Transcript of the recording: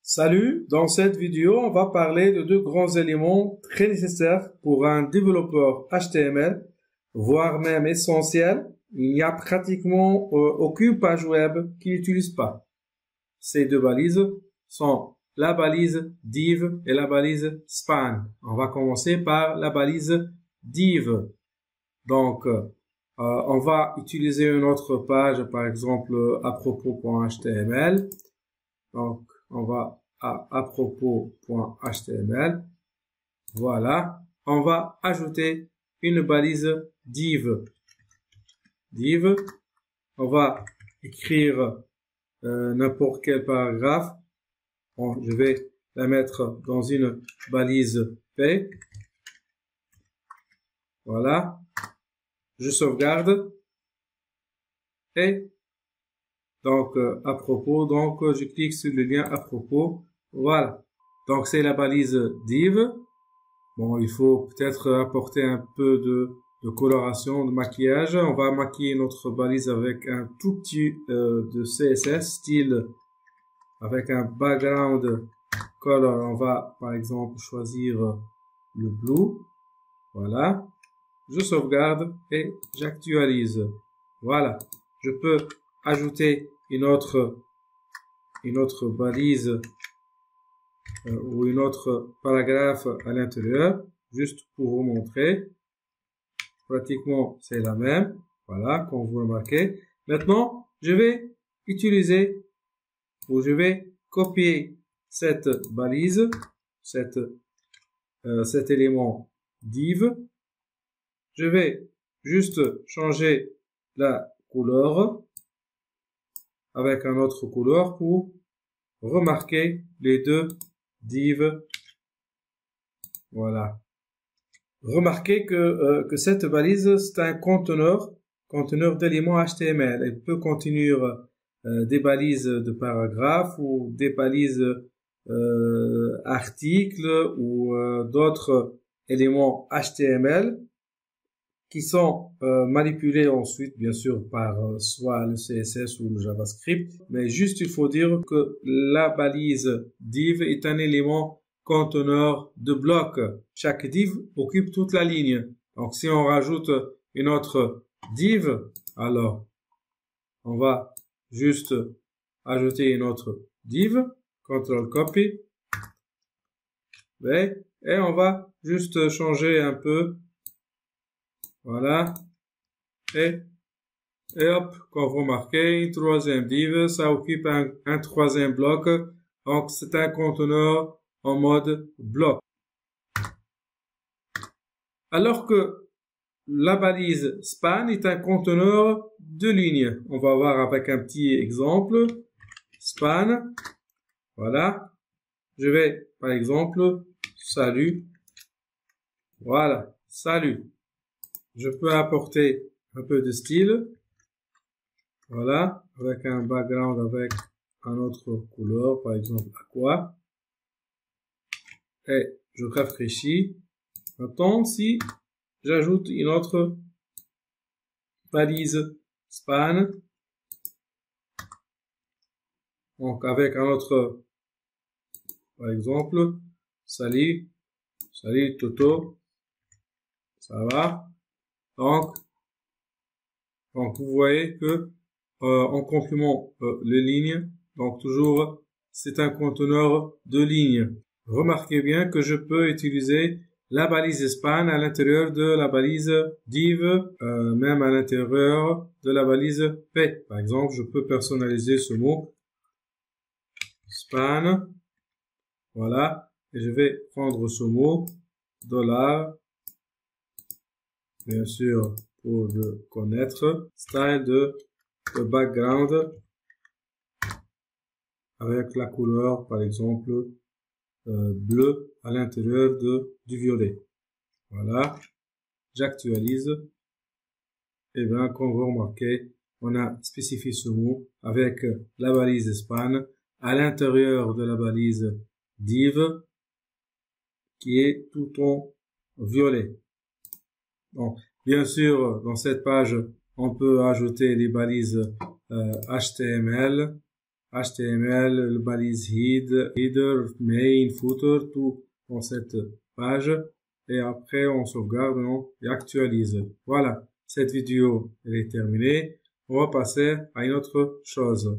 Salut, dans cette vidéo, on va parler de deux grands éléments très nécessaires pour un développeur HTML, voire même essentiels. Il n'y a pratiquement aucune page web qui n'utilise pas. Ces deux balises sont la balise div et la balise span. On va commencer par la balise div. Donc, on va utiliser une autre page, par exemple, à propos.html. Donc, on va à propos.html. Voilà. On va ajouter une balise div. Div. On va écrire n'importe quel paragraphe. Bon, je vais la mettre dans une balise P. Voilà. Je sauvegarde. Et donc, à propos, donc, je clique sur le lien à propos. Voilà. Donc, c'est la balise div. Bon, il faut peut-être apporter un peu de coloration, de maquillage. On va maquiller notre balise avec un tout petit de CSS, style, avec un background color. On va, par exemple, choisir le blue. Voilà. Je sauvegarde et j'actualise. Voilà. Je peux ajouter une autre balise ou une autre paragraphe à l'intérieur, juste pour vous montrer. Pratiquement, c'est la même. Voilà, comme vous remarquez. Maintenant, je vais utiliser ou je vais copier cette balise, cet élément div. Je vais juste changer la couleur avec un autre couleur pour remarquer les deux div. Voilà. Remarquez que cette balise, c'est un conteneur d'éléments HTML. Elle peut contenir des balises de paragraphes ou des balises articles ou d'autres éléments HTML qui sont manipulés ensuite, bien sûr, par soit le CSS ou le JavaScript. Mais juste, il faut dire que la balise div est un élément conteneur de blocs. Chaque div occupe toute la ligne. Donc, si on rajoute une autre div, alors, on va juste ajouter une autre div, Ctrl Copy, et on va juste changer un peu. Voilà. Et hop, comme vous remarquez, une troisième div, ça occupe un troisième bloc. Donc, c'est un conteneur en mode bloc. Alors que la balise span est un conteneur de lignes. On va voir avec un petit exemple. Span. Voilà. Je vais, par exemple, salut. Voilà. Salut. Je peux apporter un peu de style. Voilà. Avec un background avec un autre couleur, par exemple aqua. Et je rafraîchis. Maintenant, si j'ajoute une autre balise span, donc avec un autre, par exemple, salut Toto, ça va. Donc vous voyez que en complément les lignes, donc toujours c'est un conteneur de lignes. Remarquez bien que je peux utiliser la balise span à l'intérieur de la balise div, même à l'intérieur de la balise p. Par exemple, je peux personnaliser ce mot span. Voilà. Et je vais prendre ce mot $, bien sûr, pour le connaître, style de background avec la couleur, par exemple, bleu à l'intérieur du violet. Voilà. J'actualise. Et bien, comme vous remarquez, on a spécifié ce mot avec la balise span à l'intérieur de la balise div qui est tout en violet. Donc, bien sûr, dans cette page, on peut ajouter les balises HTML HTML, le balise header, main, footer, tout dans cette page. Et après, on sauvegarde et actualise. Voilà, cette vidéo elle est terminée. On va passer à une autre chose.